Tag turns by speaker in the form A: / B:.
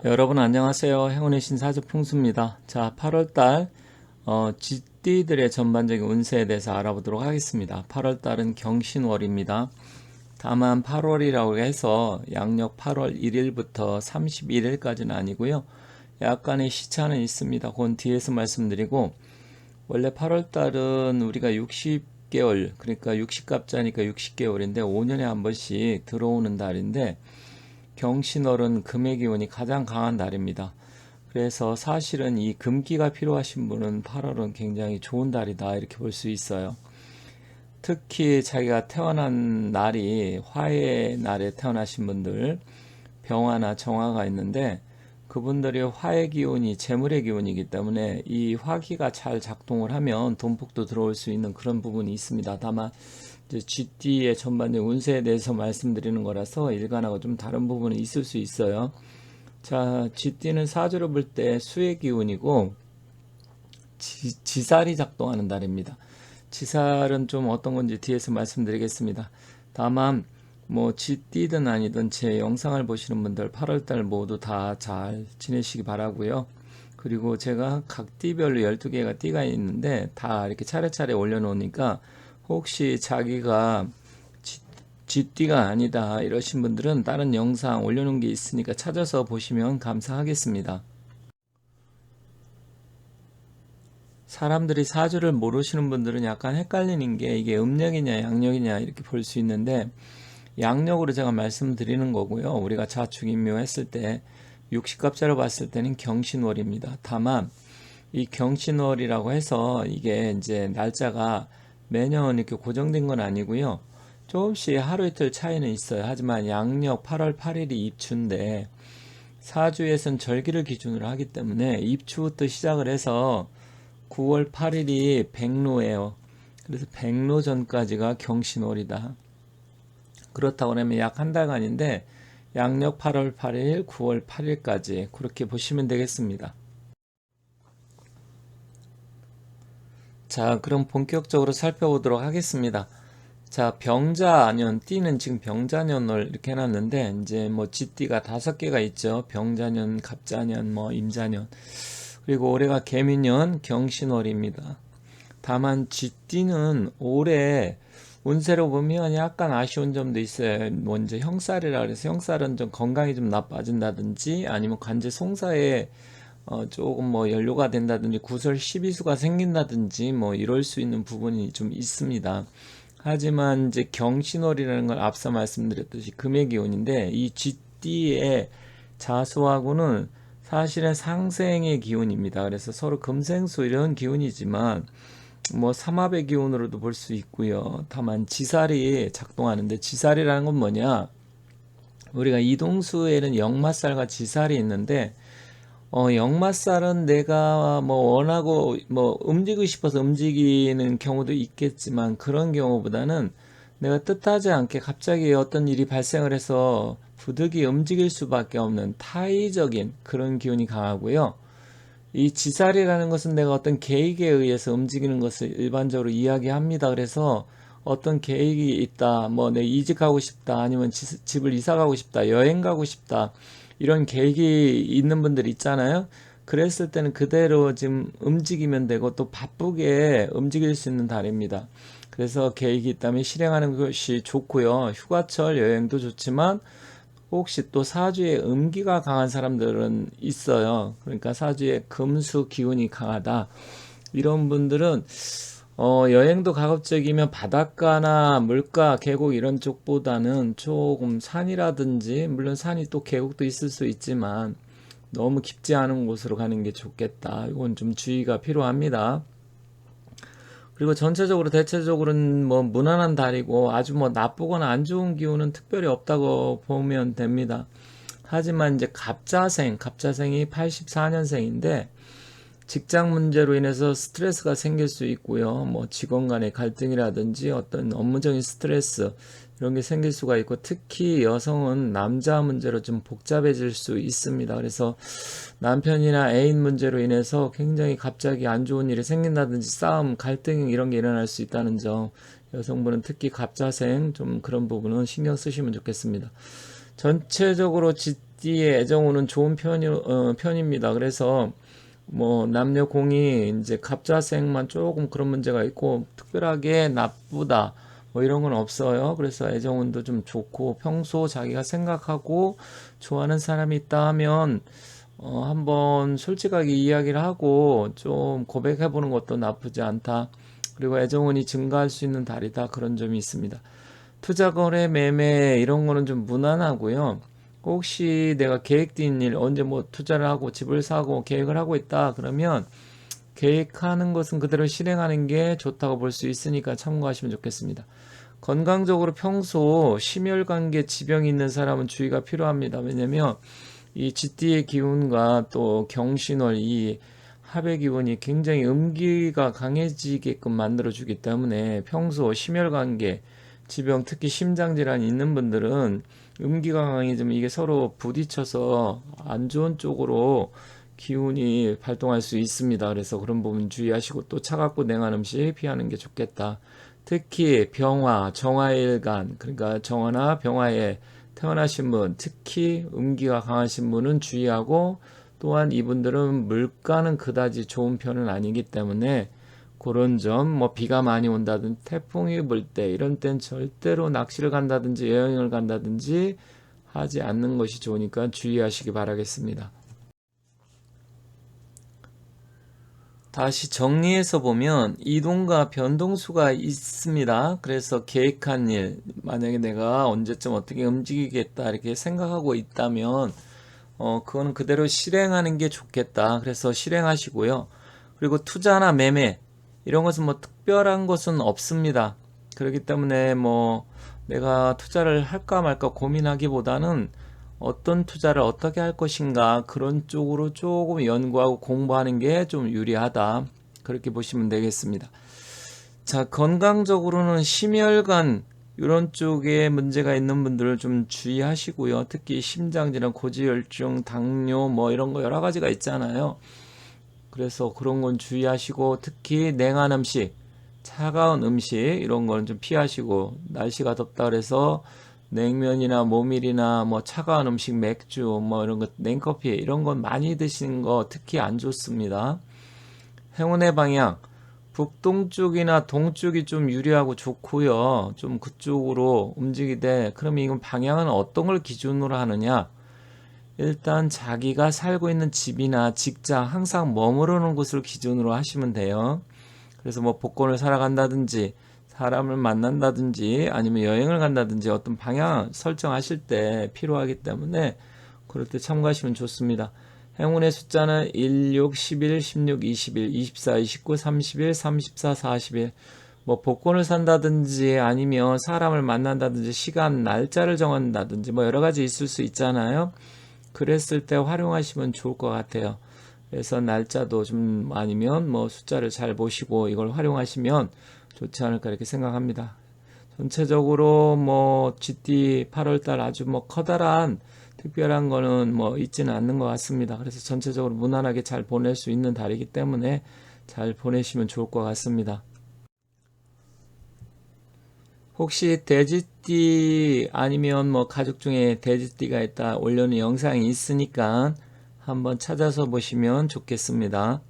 A: 여러분 안녕하세요. 행운의 신사주 풍수입니다. 자, 8월달 쥐띠들의 전반적인 운세에 대해서 알아보도록 하겠습니다. 8월달은 경신월입니다. 다만 8월이라고 해서 양력 8월 1일부터 31일까지는 아니고요. 약간의 시차는 있습니다. 그건 뒤에서 말씀드리고, 원래 8월달은 우리가 60개월, 그러니까 60갑자니까 60개월인데 5년에 한 번씩 들어오는 달인데, 경신월은 금의 기운이 가장 강한 달입니다. 그래서 사실은 이 금기가 필요하신 분은 8월은 굉장히 좋은 달이다 이렇게 볼 수 있어요. 특히 자기가 태어난 날이 화의 날에 태어나신 분들, 병화나 정화가 있는데 그분들이 화의 기운이 재물의 기운이기 때문에 이 화기가 잘 작동을 하면 돈복도 들어올 수 있는 그런 부분이 있습니다. 다만 GT의 전반적인 운세에 대해서 말씀드리는 거라서 일간하고 좀 다른 부분이 있을 수 있어요. 자, GT는 사주를 볼 때 수의 기운이고 지살이 작동하는 달입니다. 지살은 좀 어떤 건지 뒤에서 말씀드리겠습니다. 다만 뭐 GT든 아니든 제 영상을 보시는 분들 8월달 모두 다 잘 지내시기 바라고요. 그리고 제가 각 띠별로 12개가 띠가 있는데 다 이렇게 차례차례 올려놓으니까 혹시 자기가 쥐띠가 아니다 이러신 분들은 다른 영상 올려놓은 게 있으니까 찾아서 보시면 감사하겠습니다. 사람들이 사주를 모르시는 분들은 약간 헷갈리는 게 이게 음력이냐 양력이냐 이렇게 볼 수 있는데, 양력으로 제가 말씀드리는 거고요. 우리가 자축인묘 했을 때 60갑자로 봤을 때는 경신월입니다. 다만 이 경신월이라고 해서 이게 이제 날짜가 매년 이렇게 고정된 건 아니고요. 조금씩 하루 이틀 차이는 있어요. 하지만 양력 8월 8일이 입추인데 사주에선 절기를 기준으로 하기 때문에 입추부터 시작을 해서 9월 8일이 백로예요. 그래서 백로 전까지가 경신월이다. 그렇다고 하면 약 한 달간인데 양력 8월 8일, 9월 8일까지 그렇게 보시면 되겠습니다. 자, 그럼 본격적으로 살펴보도록 하겠습니다. 자, 병자년, 띠는 지금 병자년을 이렇게 해놨는데, 이제 뭐 쥐띠가 5개가 있죠. 병자년, 갑자년, 뭐 임자년. 그리고 올해가 개미년, 경신월입니다. 다만 쥐띠는 올해 운세로 보면 약간 아쉬운 점도 있어요. 먼저 형살이라 그래서 형살은 좀 건강이 좀 나빠진다든지 아니면 관제 송사에 조금 뭐 연료가 된다든지 구설 시비수가 생긴다든지 뭐 이럴 수 있는 부분이 좀 있습니다. 하지만 이제 경신월이라는 걸 앞서 말씀드렸듯이 금의 기운인데 이 쥐띠의 자수하고는 사실은 상생의 기운입니다. 그래서 서로 금생수 이런 기운이지만 뭐 삼합의 기운으로도 볼 수 있고요. 다만 지살이 작동하는데 지살이라는 건 뭐냐? 우리가 이동수에는 역마살과 지살이 있는데 역마살은 내가 뭐 원하고 뭐 움직이고 싶어서 움직이는 경우도 있겠지만 그런 경우보다는 내가 뜻하지 않게 갑자기 어떤 일이 발생을 해서 부득이 움직일 수밖에 없는 타의적인 그런 기운이 강하고요. 이 지살이라는 것은 내가 어떤 계획에 의해서 움직이는 것을 일반적으로 이야기합니다. 그래서 어떤 계획이 있다, 뭐 내 이직하고 싶다, 아니면 집을 이사 가고 싶다, 여행 가고 싶다, 이런 계획이 있는 분들 있잖아요. 그랬을 때는 그대로 지금 움직이면 되고 또 바쁘게 움직일 수 있는 달입니다. 그래서 계획이 있다면 실행하는 것이 좋고요. 휴가철 여행도 좋지만 혹시 또 사주에 음기가 강한 사람들은 있어요. 그러니까 사주에 금수 기운이 강하다. 이런 분들은 여행도 가급적이면 바닷가나 물가, 계곡 이런 쪽보다는 조금 산이라든지, 물론 산이 또 계곡도 있을 수 있지만 너무 깊지 않은 곳으로 가는 게 좋겠다. 이건 좀 주의가 필요합니다. 그리고 전체적으로 대체적으로는 뭐 무난한 달이고 아주 뭐 나쁘거나 안 좋은 기운은 특별히 없다고 보면 됩니다. 하지만 이제 갑자생이 84년생인데 직장 문제로 인해서 스트레스가 생길 수 있고요. 뭐 직원 간의 갈등이라든지 어떤 업무적인 스트레스 이런 게 생길 수가 있고, 특히 여성은 남자 문제로 좀 복잡해질 수 있습니다. 그래서 남편이나 애인 문제로 인해서 굉장히 갑자기 안 좋은 일이 생긴다든지 싸움, 갈등 이런 게 일어날 수 있다는 점, 여성분은 특히 갑자생 좀 그런 부분은 신경 쓰시면 좋겠습니다. 전체적으로 쥐띠의 애정운은 좋은 편입니다. 그래서 뭐 남녀 공이 이제 갑자생만 조금 그런 문제가 있고 특별하게 나쁘다 뭐 이런 건 없어요. 그래서 애정운도 좀 좋고 평소 자기가 생각하고 좋아하는 사람이 있다 하면 한번 솔직하게 이야기를 하고 좀 고백해 보는 것도 나쁘지 않다. 그리고 애정운이 증가할 수 있는 달이다. 그런 점이 있습니다. 투자 거래 매매 이런 거는 좀 무난하고요. 혹시 내가 계획된 일 언제 뭐 투자를 하고 집을 사고 계획을 하고 있다 그러면 계획하는 것은 그대로 실행하는 게 좋다고 볼 수 있으니까 참고하시면 좋겠습니다. 건강적으로 평소 심혈관계 지병이 있는 사람은 주의가 필요합니다. 왜냐면 이 쥐띠의 기운과 또 경신월 이 합의 기운이 굉장히 음기가 강해지게끔 만들어주기 때문에 평소 심혈관계 지병 특히 심장질환이 있는 분들은 음기가 강해지면 이게 서로 부딪혀서 안 좋은 쪽으로 기운이 발동할 수 있습니다. 그래서 그런 부분 주의하시고 또 차갑고 냉한 음식 피하는 게 좋겠다. 특히 병화, 정화일간 그러니까 정화나 병화에 태어나신 분, 특히 음기가 강하신 분은 주의하고 또한 이분들은 물가는 그다지 좋은 편은 아니기 때문에 그런 점, 뭐 비가 많이 온다든지 태풍이 불 때 이런 땐 절대로 낚시를 간다든지 여행을 간다든지 하지 않는 것이 좋으니까 주의하시기 바라겠습니다. 다시 정리해서 보면 이동과 변동수가 있습니다. 그래서 계획한 일, 만약에 내가 언제쯤 어떻게 움직이겠다 이렇게 생각하고 있다면 그거는 그대로 실행하는 게 좋겠다. 그래서 실행하시고요. 그리고 투자나 매매 이런 것은 뭐 특별한 것은 없습니다. 그렇기 때문에 뭐 내가 투자를 할까 말까 고민하기보다는 어떤 투자를 어떻게 할 것인가 그런 쪽으로 조금 연구하고 공부하는 게 좀 유리하다. 그렇게 보시면 되겠습니다. 자, 건강적으로는 심혈관 이런 쪽에 문제가 있는 분들을 좀 주의하시고요. 특히 심장질환, 고지혈증, 당뇨 뭐 이런 거 여러 가지가 있잖아요. 그래서 그런 건 주의하시고 특히 냉한 음식, 차가운 음식 이런 거는 좀 피하시고 날씨가 덥다 그래서 냉면이나 모밀이나 뭐 차가운 음식, 맥주 뭐 이런 거, 냉커피 이런 건 많이 드시는 거 특히 안 좋습니다. 행운의 방향 북동쪽이나 동쪽이 좀 유리하고 좋고요. 좀 그쪽으로 움직이되 그러면 이건 방향은 어떤 걸 기준으로 하느냐? 일단 자기가 살고 있는 집이나 직장 항상 머무르는 곳을 기준으로 하시면 돼요. 그래서 뭐 복권을 사러 간다든지 사람을 만난다든지 아니면 여행을 간다든지 어떤 방향 설정하실 때 필요하기 때문에 그럴 때 참고하시면 좋습니다. 행운의 숫자는 1, 6, 11, 16, 21, 24, 29, 31, 34, 41. 뭐 복권을 산다든지 아니면 사람을 만난다든지 시간, 날짜를 정한다든지 뭐 여러 가지 있을 수 있잖아요. 그랬을 때 활용하시면 좋을 것 같아요. 그래서 날짜도 좀 아니면 뭐 숫자를 잘 보시고 이걸 활용하시면 좋지 않을까 이렇게 생각합니다. 전체적으로 뭐 GT 8월달 아주 뭐 커다란 특별한 거는 뭐 있지는 않는 것 같습니다. 그래서 전체적으로 무난하게 잘 보낼 수 있는 달이기 때문에 잘 보내시면 좋을 것 같습니다. 혹시 돼지띠 아니면 뭐 가족 중에 돼지띠가 있다 올려놓은 영상이 있으니까 한번 찾아서 보시면 좋겠습니다.